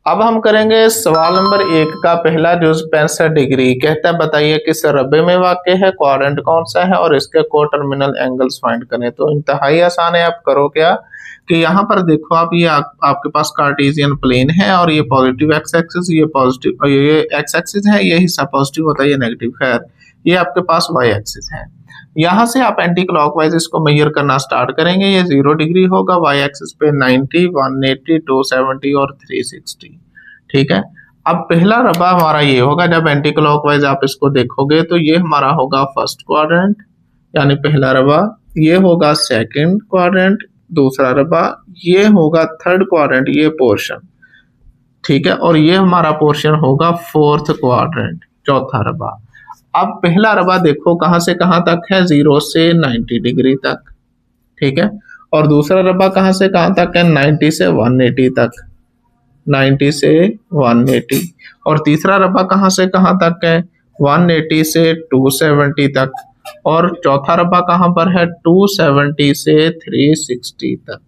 अब हम करेंगे सवाल नंबर 1 का पहला जो 65 डिग्री कहता है बताइए किस रबे में वाक़ है, क्वाड्रेंट कौन सा है और इसके को टर्मिनल एंगल्स फाइंड करें। तो इंतहाई आसान है। आप करो क्या कि यहाँ पर देखो आप ये आपके पास कार्टेशियन प्लेन है और ये पॉजिटिव एक्स एक्सिस, ये पॉजिटिव, ये एक्स एक्सिस है, ये हिस्सा पॉजिटिव होता है, ये नेगेटिव। खैर ये आपके पास वाई एक्सिस है। यहाँ से आप एंटी क्लॉकवाइज इसको मेजर करना स्टार्ट करेंगे। ये 0 डिग्री होगा, वाई एक्सिस पे 90, 180, 270 और 360। ठीक है। अब पहला रबा हमारा ये होगा, जब एंटी क्लॉकवाइज आप इसको देखोगे तो ये हमारा होगा फर्स्ट क्वाड्रेंट यानी पहला रबा, ये होगा सेकंड क्वाड्रेंट दूसरा रबा, ये होगा थर्ड क्वाड्रेंट ये पोर्शन। ठीक है। और ये हमारा पोर्शन होगा फोर्थ क्वाड्रेंट चौथा रबा। अब पहला रबा देखो कहां से कहां तक है, 0 से 90 डिग्री तक। ठीक है। और दूसरा रबा कहां से कहां तक है, 90 से 180 तक, 90 से 180। और तीसरा रबा कहां से कहां तक है, 180 से 270 तक। और चौथा रबा कहां पर है, 270 से 360 तक।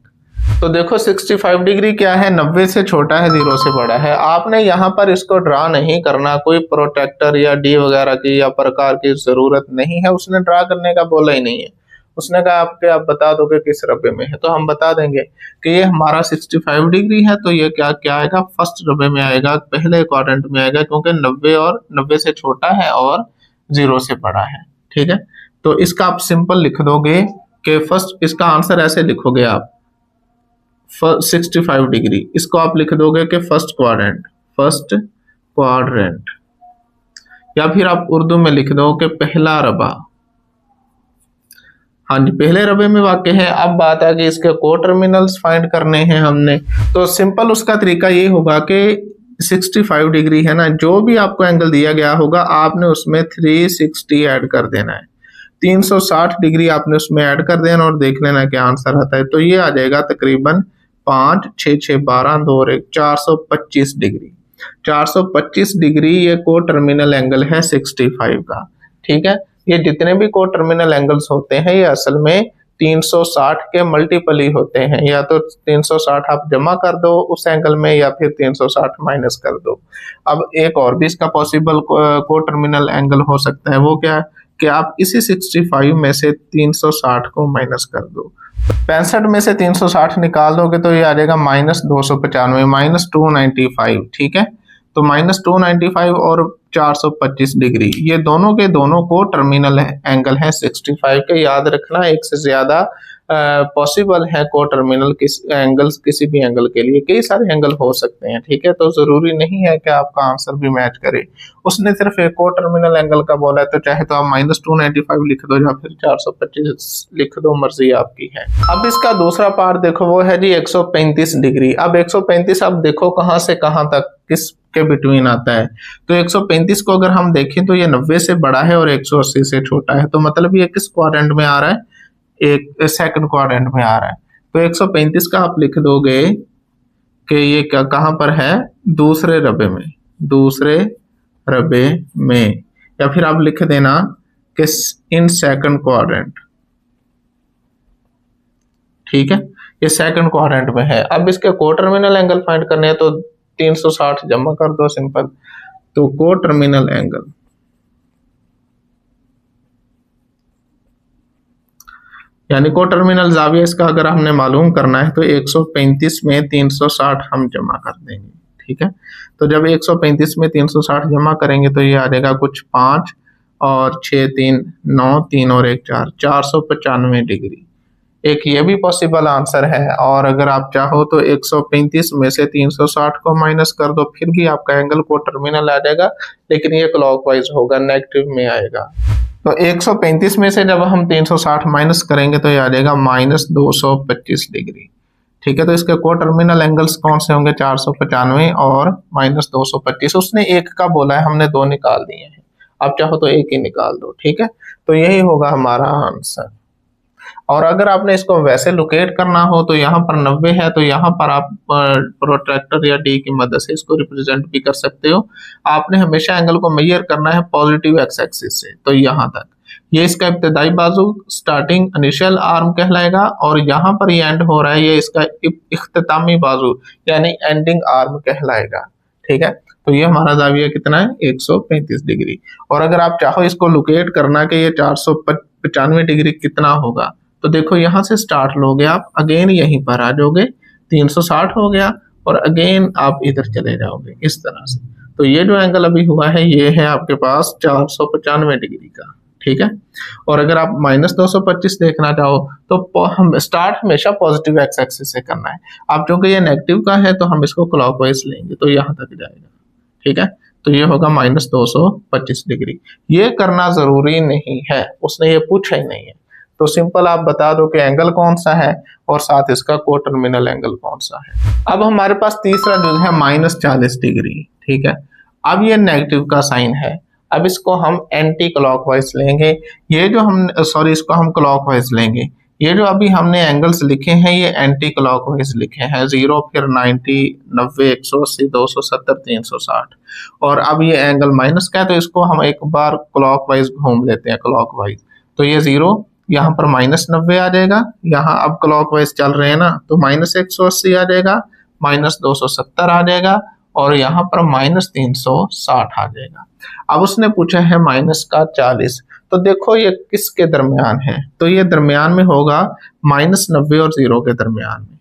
तो देखो 65 डिग्री क्या है, 90 से छोटा है, 0 से बड़ा है। आपने यहाँ पर इसको ड्रा नहीं करना, कोई प्रोटेक्टर या डी वगैरह की या प्रकार की जरूरत नहीं है। उसने ड्रा करने का बोला ही नहीं है। उसने कहा आप बता दोगे किस रबे में है, तो हम बता देंगे कि ये हमारा 65 डिग्री है। तो ये क्या क्या आएगा, फर्स्ट रबे में आएगा, पहले क्वाड्रेंट में आएगा, क्योंकि 90 और 90 से छोटा है और 0 से बड़ा है। ठीक है। तो इसका आप सिंपल लिख दोगे कि फर्स्ट, इसका आंसर ऐसे लिखोगे आप 65 डिग्री, इसको आप लिख दोगे कि फर्स्ट क्वाड्रेंट, या फिर आप उर्दू में लिख दो कि पहला रबा। हाँ जी, पहले रबे में वाक़ है। अब बात है कि इसके को टर्मिनल्स फाइंड करने हैं हमने। तो सिंपल उसका तरीका ये होगा कि 65 डिग्री है ना, जो भी आपको एंगल दिया गया होगा आपने उसमें 360 ऐड कर देना है, 360 डिग्री आपने उसमें ऐड कर देना और देख लेना क्या आंसर आता है। तो ये आ जाएगा तकरीबन 5 6 6 12 2 1 425 डिग्री। 425 डिग्री ये को टर्मिनल एंगल है 65 का। ठीक है। ये जितने भी को टर्मिनल एंगल्स होते हैं ये असल में 360 के मल्टीपल ही होते हैं। या तो 360 आप जमा कर दो उस एंगल में, या फिर 360 माइनस कर दो। अब एक और भी इसका पॉसिबल को टर्मिनल एंगल हो सकता है, वो क्या है कि आप इसी 65 में से 360 को माइनस कर दो। 65 में से 360 निकाल दोगे तो ये आ जाएगा -295 -295। ठीक है। तो -295 और 425 डिग्री ये दोनों के दोनों को टर्मिनल एंगल है 65 के। याद रखना एक से ज्यादा पॉसिबल है को टर्मिनल एंगल्स, किसी भी एंगल के लिए कई सारे एंगल हो सकते हैं। ठीक है। तो जरूरी नहीं है कि आपका आंसर भी मैच करे। उसने सिर्फ एक को टर्मिनल एंगल का बोला है, तो चाहे तो आप -295 लिख दो या फिर 425 लिख दो, मर्जी आपकी है। अब इसका दूसरा पार्ट देखो, वो है जी 135 डिग्री। अब 135 आप देखो कहां से कहां तक किस के बिटवीन आता है। तो 135 को अगर हम देखें तो ये 90 से बड़ा है और 180 से छोटा है। तो मतलब ये किस क्वाड्रेंट में आ रहा है, एक सेकंड क्वाड्रेंट में आ रहा है। तो 135 का आप लिख दोगे कि ये कहां पर है, दूसरे रबे में, या फिर आप लिख देना कि इन सेकंड क्वाड्रेंट। ठीक है। ये सेकंड क्वाड्रेंट में है। अब इसके को टर्मिनल एंगल फाइंड करने हैं तो 360 जमा कर दो सिंपल। तो को टर्मिनल एंगल यानी को टर्मिनल जाविया इसका अगर हमने मालूम करना है तो 135 में 360 हम जमा कर देंगे। ठीक है। तो जब 135 में 360 जमा करेंगे तो ये आ जाएगा कुछ 5 और 6 3 9 3 और 1 4 495 डिग्री। एक ये भी पॉसिबल आंसर है। और अगर आप चाहो तो 135 में से 360 को माइनस कर दो, फिर भी आपका एंगल को टर्मिनल आ जाएगा, लेकिन ये क्लॉकवाइज होगा, नेगेटिव में आएगा। तो 135 में से जब हम 360 माइनस करेंगे तो ये आ जाएगा -225 डिग्री। ठीक है। तो इसके को टर्मिनल एंगल्स कौन से होंगे, 495 और -225। उसने एक का बोला है, हमने 2 निकाल दिए हैं। आप चाहो तो एक ही निकाल दो। ठीक है। तो यही होगा हमारा आंसर। और अगर आपने इसको वैसे लोकेट करना हो तो यहाँ पर 90 है, तो यहाँ पर आप प्रोट्रैक्टर या डी की मदद से इसको रिप्रेजेंट भी कर सकते हो। आपने हमेशा एंगल को मेजर करना है पॉजिटिव एक्स एक्सिस से, तो यहाँ तक। ये इसका इब्तदाई बाजू स्टार्टिंग इनिशियल आर्म कहलाएगा, और यहाँ पर ये एंड हो रहा है, ये इसका इख्तितामी बाजू यानी एंडिंग आर्म कहलाएगा। ठीक है, तो ये हमारा जाविया कितना है 135 डिग्री। और अगर आप चाहो इसको लोकेट करना कि ये 495 डिग्री कितना होगा, तो देखो यहाँ से स्टार्ट लोगे आप, अगेन यहीं पर आ जाओगे, 360 हो गया, और अगेन आप इधर चले जाओगे इस तरह से। तो ये जो एंगल अभी हुआ है ये है आपके पास 495 डिग्री का। ठीक है, और अगर आप -225 देखना चाहो तो हम स्टार्ट हमेशा पॉजिटिव एक्स एक्सिस से करना है। अब चूंकि ये नेगेटिव का है तो हम इसको क्लॉकवाइज लेंगे, तो यहाँ तक जाएगा। ठीक है, तो ये होगा -225 डिग्री। ये करना जरूरी नहीं है, उसने ये पूछा ही नहीं है, तो सिंपल आप बता दो कि एंगल कौन सा है और साथ इसका को टर्मिनल एंगल कौन सा है। अब हमारे पास तीसरा जो है -40 डिग्री। ठीक है, अब ये नेगेटिव का साइन है, अब इसको हम एंटी क्लॉकवाइज लेंगे। ये जो हम इसको हम क्लॉकवाइज लेंगे। ये जो अभी हमने एंगल्स लिखे हैं ये एंटी क्लॉकवाइज लिखे हैं, 0 फिर 90 90 180 270 360, और अब ये एंगल माइनस का है तो इसको हम एक बार क्लॉकवाइज घूम लेते हैं क्लॉकवाइज। तो ये 0 यहाँ पर -90 आ जाएगा, यहाँ अब क्लॉकवाइज चल रहे हैं ना तो -180 आ जाएगा, -270 आ जाएगा, और यहाँ पर -360 आ जाएगा। अब उसने पूछा है -40, तो देखो ये किसके दरमियान है, तो ये दरमियान में होगा -90 और 0 के दरमियान में।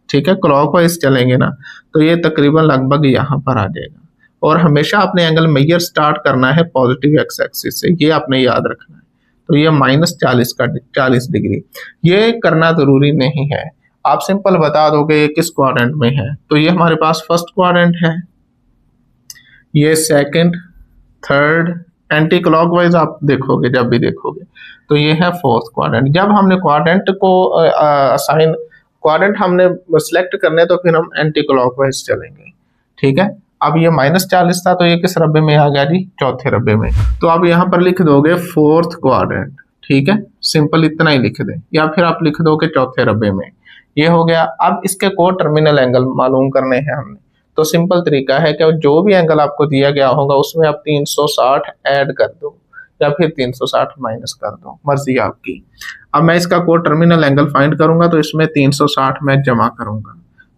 ठीक है, क्लॉकवाइज चलेंगे ना तो ये तकरीबन लगभग यहाँ पर आ जाएगा। और हमेशा आपने एंगल मेजर स्टार्ट करना है पॉजिटिव एक्स एक्सिस से, ये आपने याद रखना है। तो ये -40 का 40 डिग्री, ये करना जरूरी नहीं है, आप सिंपल बता दोगे ये किस क्वाड्रेंट में है। तो ये हमारे पास फर्स्ट क्वाड्रेंट है, ये सेकंड, थर्ड, एंटी क्लॉकवाइज आप देखोगे जब भी देखोगे तो ये है फोर्थ क्वाड्रेंट। जब हमने क्वाड्रेंट को असाइन क्वाड्रेंट हमने सिलेक्ट करने तो फिर हम एंटी क्लॉकवाइज चलेंगे। ठीक है, अब ये -40 था तो ये किस रब्बे में आ गया जी, चौथे रब्बे में। तो आप यहाँ पर लिख दोगे फोर्थ क्वाड्रेंट। ठीक है, सिंपल इतना ही लिख दें, या फिर आप लिख दो कि चौथे रब्बे में। ये हो गया। अब इसके को टर्मिनल एंगल मालूम करने हैं हमने, तो सिंपल तरीका है कि जो भी एंगल आपको दिया गया होगा उसमें आप 360 ऐड कर दो या फिर 360 माइनस कर दो, मर्जी आपकी। अब मैं इसका को टर्मिनल एंगल फाइंड करूंगा तो इसमें 360 मैं जमा करूंगा,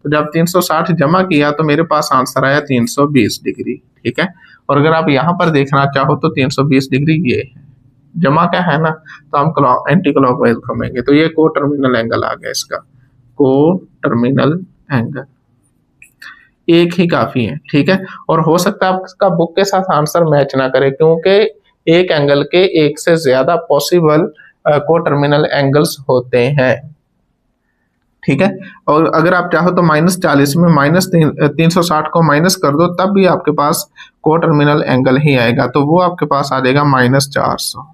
तो जब 360 जमा किया तो मेरे पास आंसर आया 320 डिग्री। ठीक है, और अगर आप यहाँ पर देखना चाहो तो 320 डिग्री ये है, जमा क्या है ना, तो हम एंटी क्लॉकवाइज घूमेंगे, तो ये को टर्मिनल एंगल आ गया इसका, को टर्मिनल एंगल एक ही काफी है। ठीक है, और हो सकता है आपका बुक के साथ आंसर मैच ना करे क्योंकि एक एंगल के एक से ज्यादा पॉसिबल को टर्मिनल एंगल्स होते हैं। ठीक है, और अगर आप चाहो तो -40 में -360 को माइनस कर दो तब भी आपके पास को टर्मिनल एंगल ही आएगा, तो वो आपके पास आ जाएगा -400।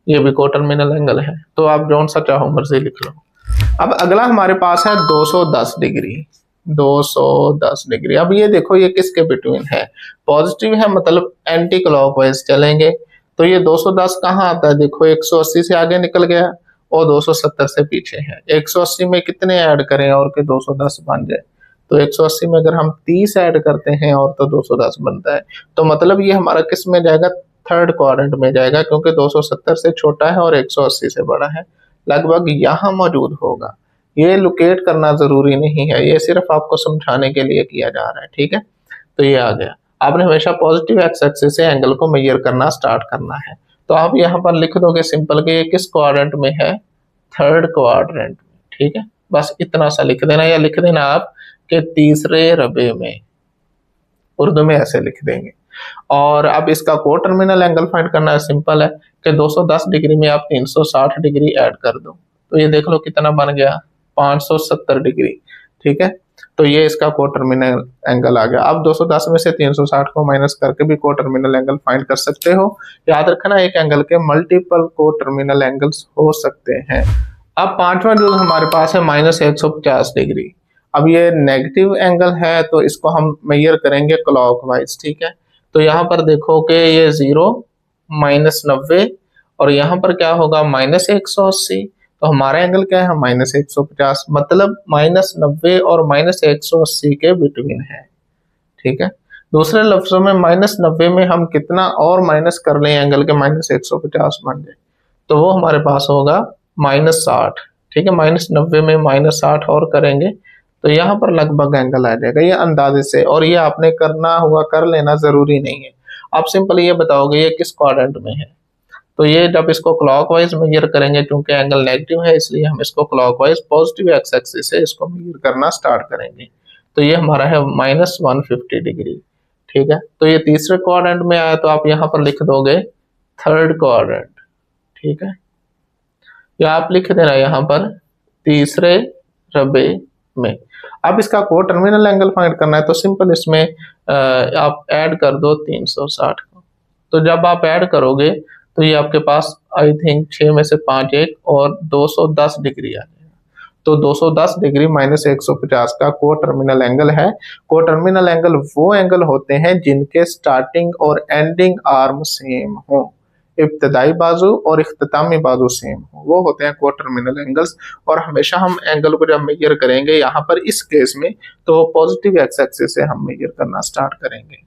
ये भी को टर्मिनल एंगल है, तो आप जौन सा चाहो मर्जी लिख लो। अब अगला हमारे पास है 210 डिग्री। 210 डिग्री, अब ये देखो ये किसके बिटवीन है, पॉजिटिव है मतलब एंटी क्लॉकवाइज चलेंगे। तो ये 210 कहाँ आता है, देखो 180 से आगे निकल गया और 270 से पीछे है। 180 में कितने ऐड करें और के 210 बन जाए, तो 180 में अगर हम 30 ऐड करते हैं और तो 210 बनता है। तो मतलब ये हमारा किस में जाएगा, थर्ड क्वाड्रेंट में जाएगा, क्योंकि 270 से छोटा है और 180 से बड़ा है, लगभग यहाँ मौजूद होगा। ये लोकेट करना जरूरी नहीं है, ये सिर्फ आपको समझाने के लिए किया जा रहा है। ठीक है, तो ये आ गया। आपने हमेशा पॉजिटिव एक्स एक्सिस से एंगल को मेजर करना स्टार्ट करना है। तो आप यहाँ पर लिख दोगे सिंपल के ये किस क्वाड्रेंट में है, थर्ड क्वाड्रेंट में। ठीक है, बस इतना सा लिख देना, या लिख देना आप कि तीसरे रबे में, उर्दू में ऐसे लिख देंगे। और अब इसका को टर्मिनल एंगल फाइंड करना है, सिंपल है कि 210 डिग्री में आप 360 डिग्री ऐड कर दो, तो ये देख लो कितना बन गया, 570 डिग्री। ठीक है, तो ये इसका को टर्मिनल एंगल आ गया। अब 210 में से 360 को माइनस करके भी को टर्मिनल एंगल फाइंड कर सकते हो। याद रखना एक एंगल के मल्टीपल को टर्मिनल एंगल्स हो सकते हैं। अब पांचवा जो हमारे पास है -150 डिग्री। अब ये नेगेटिव एंगल है तो इसको हम मेजर करेंगे क्लॉकवाइज। ठीक है, तो यहाँ पर देखो कि ये 0 -90 और यहाँ पर क्या होगा -180, तो हमारा एंगल क्या है -150, मतलब -90 और -180 के बिटवीन है। ठीक है, दूसरे लफ्जों में -90 में हम कितना और माइनस कर लें एंगल के -150 बन जाए, तो वो हमारे पास होगा -60। ठीक है, -90 में -60 और करेंगे तो यहाँ पर लगभग एंगल आ जाएगा, ये अंदाजे से। और ये आपने करना हुआ कर लेना जरूरी नहीं है, आप सिंपल ये बताओगे ये किस क्वाड्रेंट में है। तो ये जब इसको क्लॉकवाइज मेजर करेंगे, क्योंकि एंगल नेगेटिव है इसलिए हम इसको क्लॉकवाइज पॉजिटिव एक्स एक्सिस से इसको मेजर करना स्टार्ट करेंगे। तो ये हमारा है -150 डिग्री। ठीक है, तो ये तीसरे क्वाड्रेंट में आया तो आप यहाँ पर लिख दोगे थर्ड क्वाड्रेंट। ठीक है, या आप लिख देना यहाँ पर तीसरे रबे में। अब इसका को टर्मिनल एंगल फाइंड करना है तो सिंपल इसमें आप ऐड कर दो 360 को। तो जब आप ऐड करोगे तो ये आपके पास आई थिंक 6 में से 5 एक और 210 डिग्री आ जाएगा। तो 210 डिग्री -150 का को टर्मिनल एंगल है। को टर्मिनल एंगल वो एंगल होते हैं जिनके स्टार्टिंग और एंडिंग आर्म सेम हो, इब्तदाई बाजू और इख्तितामी बाजू सेम हो, वो होते हैं को टर्मिनल एंगल्स। और हमेशा हम एंगल को जब मेजर करेंगे यहाँ पर इस केस में तो पॉजिटिव एक्स एक्सिस से हम मेजर करना स्टार्ट करेंगे।